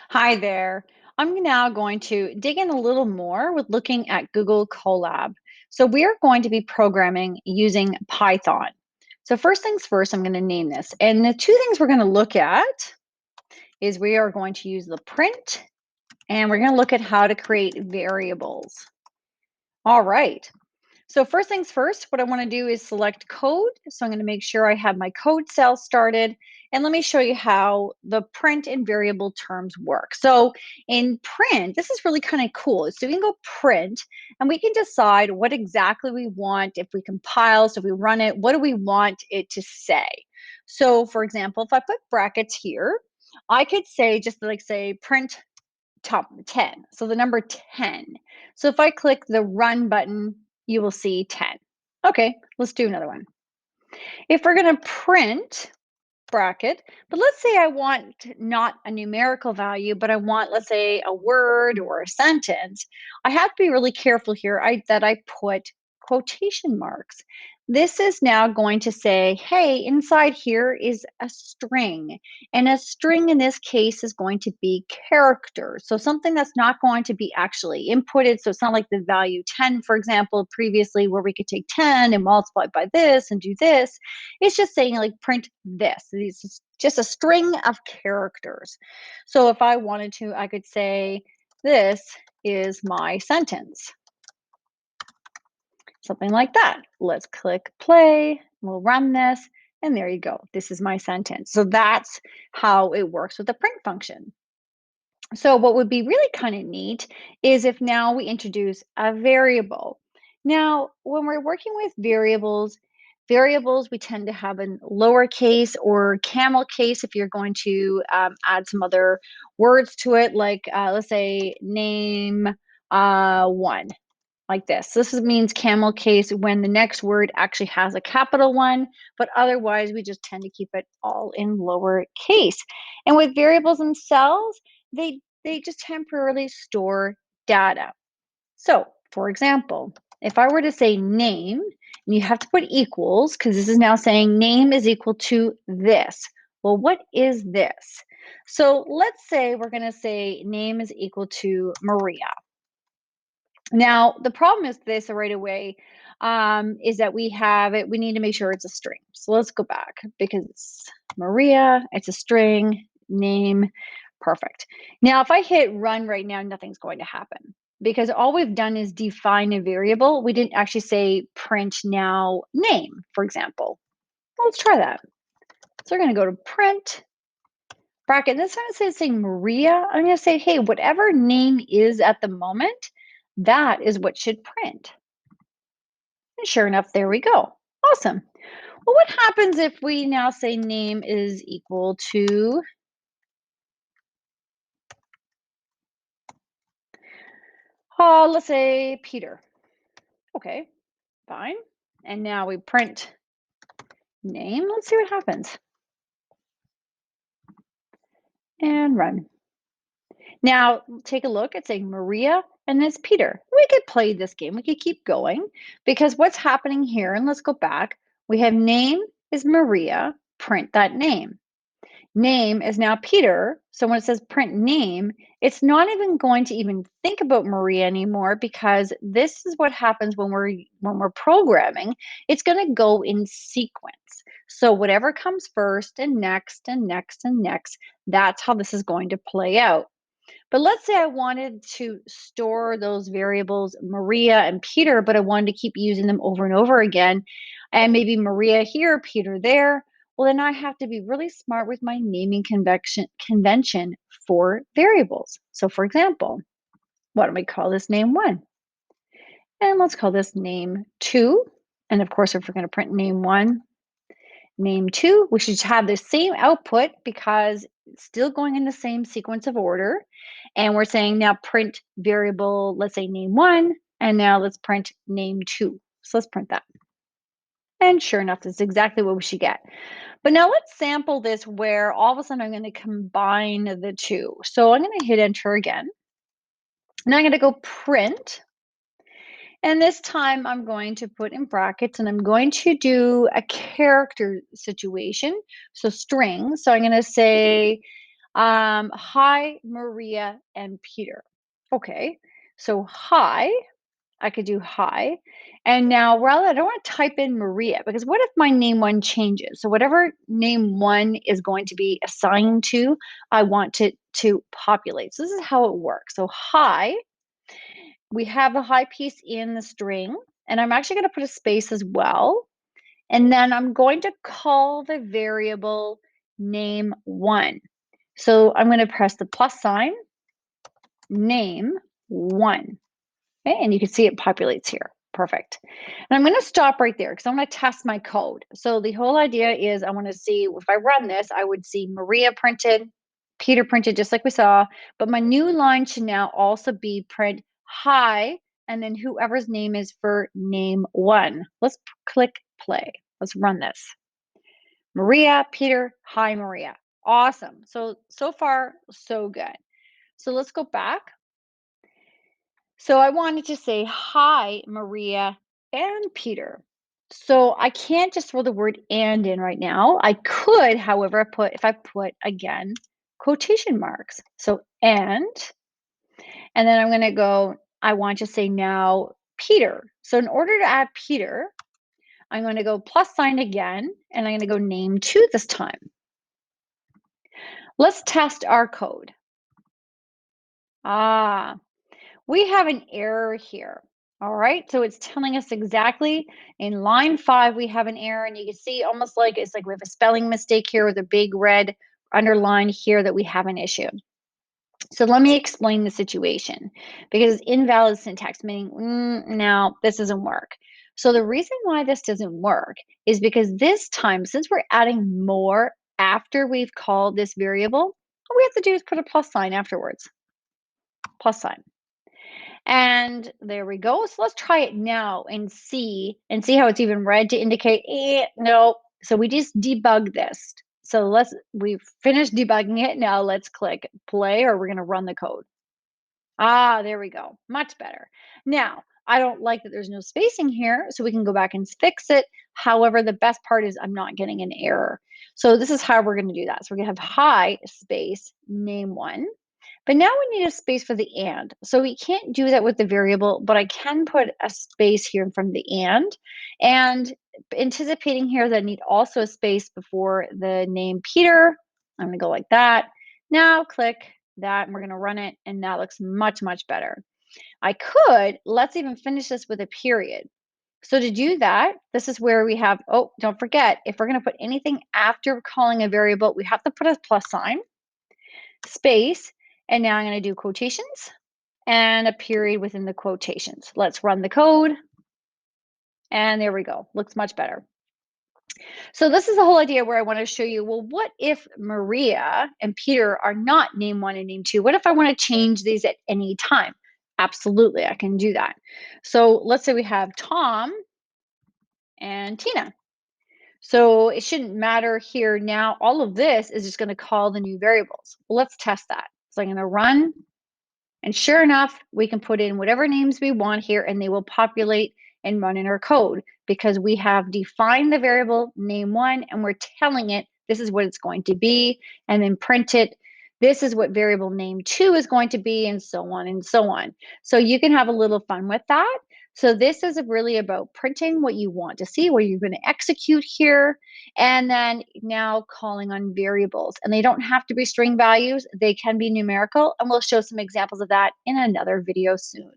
Hi there. I'm now going to dig in a little more with looking at Google Colab. So we are going to be programming using Python. So first things first, I'm going to name this. And the two things we're going to look at is we are going to use the print and we're going to look at how to create variables. All right. So first things first, what I want to do is select code. So I'm going to make sure I have my code cell started. And let me show you how the print and variable terms work. So in print, this is really kind of cool. So we can go print and we can decide what exactly we want if we compile. So if we run it, what do we want it to say? So for example, if I put brackets here, I could say just like say print top 10. So the number 10. So if I click the run button, you will see 10. Okay, let's do another one. If we're going to print bracket, but let's say I want not a numerical value, but I want, let's say, a word or a sentence, I have to be really careful here that I put quotation marks. This is now going to say, hey, inside here is a string. And a string in this case is going to be characters. So something that's not going to be actually inputted. So it's not like the value 10, for example, previously where we could take 10 and multiply by this and do this. It's just saying like print this. This is just a string of characters. So if I wanted to, I could say, this is my sentence. Something like that. Let's click play. We'll run this. And there you go. This is my sentence. So that's how it works with the print function. So what would be really kind of neat is if now we introduce a variable. Now, when we're working with variables we tend to have in lowercase or camel case if you're going to add some other words to it, like let's say name one, like this. Means camel case when the next word actually has a capital one, but otherwise we just tend to keep it all in lower case. And with variables themselves, they just temporarily store data. So, for example, if I were to say name, and you have to put equals because this is now saying name is equal to this. Well, what is this? So let's say we're going to say name is equal to Maria. Now, the problem is this right away is that we have it, we need to make sure it's a string. So let's go back because it's Maria, it's a string, name, perfect. Now, if I hit run right now, nothing's going to happen because all we've done is define a variable. We didn't actually say print now name, for example. Let's try that. So we're going to go to print bracket. This time instead of saying Maria, I'm going to say, hey, whatever name is at the moment, that is what should print. And sure enough, there we go. Awesome. Well, what happens if we now say name is equal to, let's say Peter. Okay, fine. And now we print name. Let's see what happens. And run. Now, take a look. It's saying Maria and it's Peter. We could play this game. We could keep going because what's happening here, and let's go back, we have name is Maria, print that name. Name is now Peter. So when it says print name, it's not even going to even think about Maria anymore because this is what happens when we're programming. It's going to go in sequence. So whatever comes first and next and next and next, that's how this is going to play out. But let's say I wanted to store those variables, Maria and Peter, but I wanted to keep using them over and over again. And maybe Maria here, Peter there. Well, then I have to be really smart with my naming convention for variables. So for example, why don't we call this name one? And let's call this name two. And of course, if we're going to print name one, name two, we should have the same output because it's still going in the same sequence of order. And we're saying now print variable, let's say name one, and now let's print name two. So let's print that. And sure enough, that's exactly what we should get. But now let's sample this where all of a sudden I'm going to combine the two. So I'm going to hit enter again. And I'm going to go print. And this time I'm going to put in brackets and I'm going to do a character situation. So string. So I'm going to say Hi, Maria and Peter. Okay, so hi, I could do hi. And now, rather, I don't want to type in Maria because what if my name one changes? So whatever name one is going to be assigned to, I want it to populate. So this is how it works. So hi, we have a hi piece in the string, and I'm actually going to put a space as well. And then I'm going to call the variable name one. So I'm going to press the plus sign, name one. Okay, and you can see it populates here. Perfect. And I'm going to stop right there because I'm going to test my code. So the whole idea is I want to see if I run this, I would see Maria printed, Peter printed just like we saw, but my new line should now also be print hi, and then whoever's name is for name one. Let's click play. Let's run this. Maria, Peter, hi, Maria. Awesome. So far, so good. So let's go back. So I wanted to say hi, Maria and Peter. So I can't just throw the word and in right now. I could, however, put if I put again quotation marks. So and then I'm going to go, I want to say now Peter. So in order to add Peter, I'm going to go plus sign again, and I'm going to go name two this time. Let's test our code. Ah, we have an error here. All right, so it's telling us exactly in line 5, we have an error, and you can see almost like it's like we have a spelling mistake here with a big red underline here that we have an issue. So let me explain the situation because it's invalid syntax, meaning now this doesn't work. So the reason why this doesn't work is because this time, since we're adding more after we've called this variable, all we have to do is put a plus sign afterwards, plus sign. And there we go. So let's try it now and see how it's even red to indicate no. So we just debug this. So we've finished debugging it. Now let's click play or we're going to run the code. Ah, there we go. Much better. Now, I don't like that there's no spacing here, so we can go back and fix it. However, the best part is I'm not getting an error. So this is how we're going to do that. So we're going to have hi space name one. But now we need a space for the and. So we can't do that with the variable, but I can put a space here in front of the and. And anticipating here that I need also a space before the name Peter, I'm going to go like that. Now click that and we're going to run it. And that looks much, much better. Let's even finish this with a period. So to do that, this is where we have, oh, don't forget, if we're going to put anything after calling a variable, we have to put a plus sign, space, and now I'm going to do quotations and a period within the quotations. Let's run the code. And there we go. Looks much better. So this is the whole idea where I want to show you, well, what if Maria and Peter are not name one and name two? What if I want to change these at any time? Absolutely, I can do that. So let's say we have Tom and Tina. So it shouldn't matter here now. All of this is just going to call the new variables. Well, let's test that. So I'm going to run. And sure enough, we can put in whatever names we want here and they will populate and run in our code because we have defined the variable name one and we're telling it this is what it's going to be and then print it. This is what variable name two is going to be and so on and so on. So you can have a little fun with that. So this is really about printing what you want to see, what you're going to execute here, and then now calling on variables. And they don't have to be string values, they can be numerical, and we'll show some examples of that in another video soon.